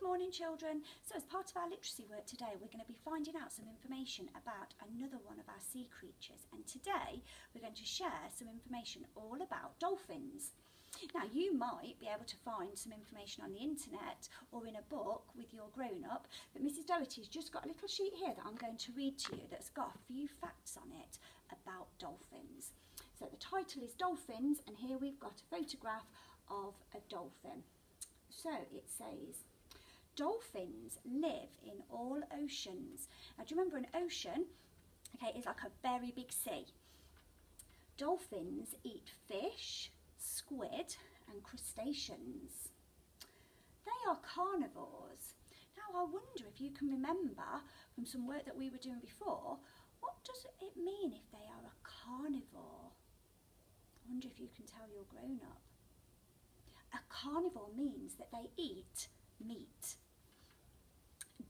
morning, children. So as part of our literacy work today, we're going to be finding out some information about another one of our sea creatures. And today we're going to share some information all about dolphins. Now, you might be able to find some information on the internet or in a book with your grown-up, but Mrs Doherty's just got a little sheet here that I'm going to read to you that's got a few facts on it about dolphins. So the title is Dolphins, and here we've got a photograph of a dolphin. So it says, dolphins live in all oceans. Now, do you remember an ocean? Okay, is like a very big sea. Dolphins eat fish, squid and crustaceans. They are carnivores. Now, I wonder if you can remember from some work that we were doing before, what does it mean if they are a carnivore? I wonder if you can tell your grown-up. A carnivore means that they eat meat.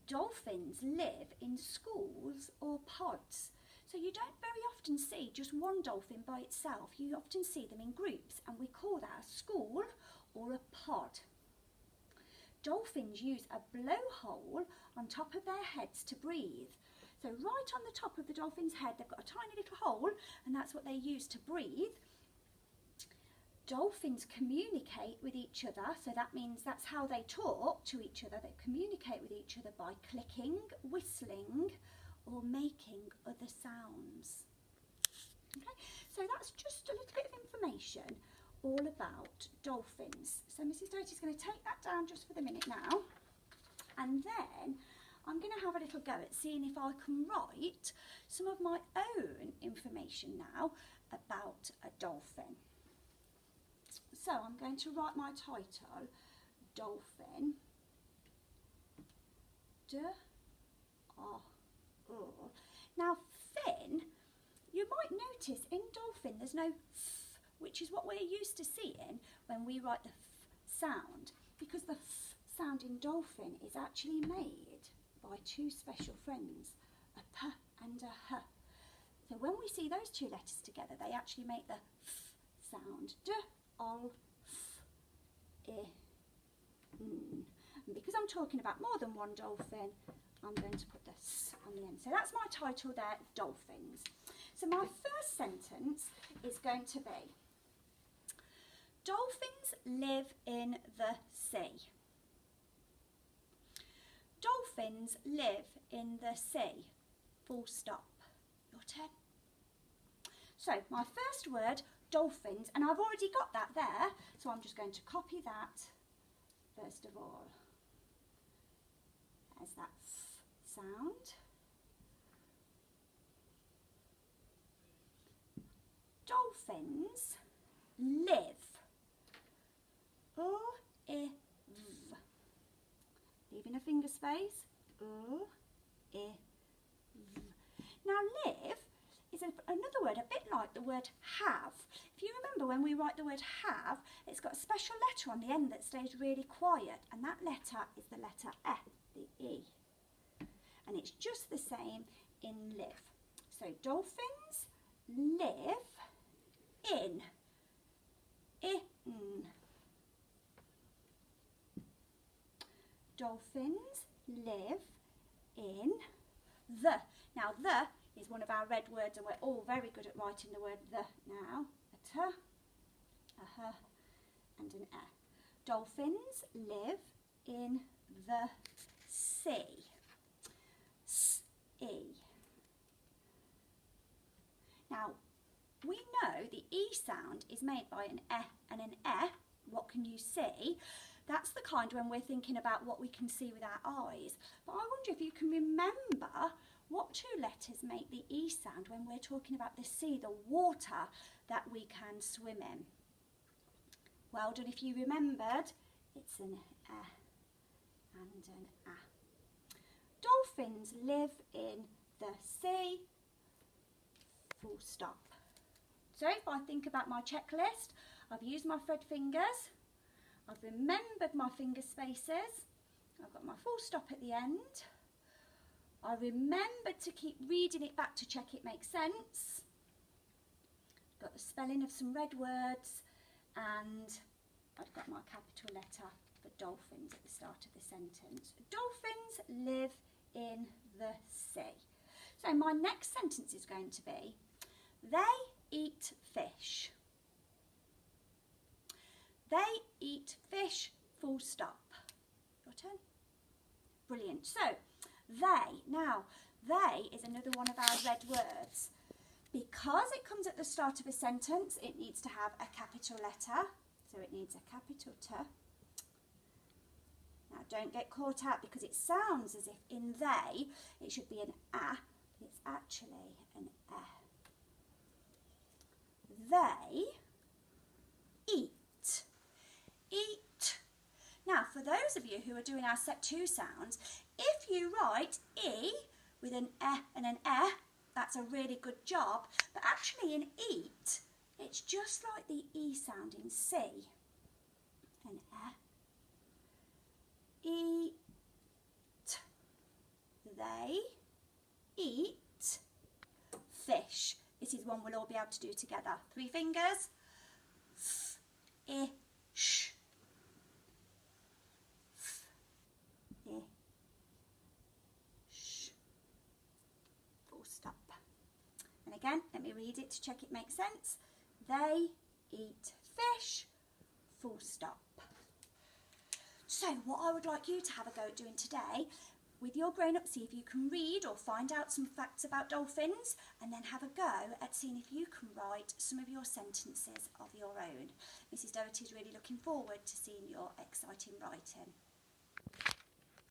Dolphins live in schools or pods. So you don't very often see just one dolphin by itself. You often see them in groups, and we call that a school or a pod. Dolphins use a blowhole on top of their heads to breathe. So right on the top of the dolphin's head, they've got a tiny little hole, and that's what they use to breathe. Dolphins communicate with each other, so that means that's how they talk to each other. They communicate with each other by clicking, whistling, or making other sounds. Okay, so that's just a little bit of information all about dolphins. So Mrs Doherty's going to take that down just for the minute now, and then I'm going to have a little go at seeing if I can write some of my own information now about a dolphin. So I'm going to write my title, Dolphin. Now, fin, you might notice in dolphin there's no f, which is what we're used to seeing when we write the f sound, because the f sound in dolphin is actually made by two special friends, a p and a h. So when we see those two letters together, they actually make the f sound. And because I'm talking about more than one dolphin, I'm going to put the s on the end. So that's my title there, dolphins. So my first sentence is going to be, dolphins live in the sea. Dolphins live in the sea. Full stop. Your turn. So my first word, dolphins, and I've already got that there, so I'm just going to copy that first of all. There's that f sound. Dolphins live. Live. Leaving a finger space. Live. Now, live is another word, a bit like the word have. If you remember when we write the word have, it's got a special letter on the end that stays really quiet, and that letter is the letter E, the E. And it's just the same in live. So dolphins live in. Dolphins live in the. Now, the is one of our red words, and we're all very good at writing the word the now. A t, a h, and an e. Dolphins live in the sea. S-E. Now, we know the E sound is made by an E and an E. What can you see? That's the kind when we're thinking about what we can see with our eyes. But I wonder if you can remember what two letters make the E sound when we're talking about the sea, the water that we can swim in? Well done if you remembered. It's an E and an A. Dolphins live in the sea. Full stop. So if I think about my checklist, I've used my thread fingers, I've remembered my finger spaces, I've got my full stop at the end, I remembered to keep reading it back to check it makes sense, got the spelling of some red words, and I've got my capital letter for dolphins at the start of the sentence. Dolphins live in the sea. So my next sentence is going to be, they eat fish. They eat fish, full stop. Your turn. Brilliant. So, they. Now, they is another one of our red words. Because it comes at the start of a sentence, it needs to have a capital letter. So it needs a capital T. Now, don't get caught out because it sounds as if in they, it should be an A, but it's actually an E. They eat. Eat. Now, for those of you who are doing our set 2 sounds, if you write E with an E and an E, that's a really good job. But actually in eat, it's just like the E sound in C. An E. Eat. They eat fish. This is one we'll all be able to do together. 3 fingers. Fish. Full stop. And again, let me read it to check it makes sense. They eat fish, full stop. So what I would like you to have a go at doing today, with your grown-ups, see if you can read or find out some facts about dolphins, and then have a go at seeing if you can write some of your sentences of your own. Mrs Doherty is really looking forward to seeing your exciting writing.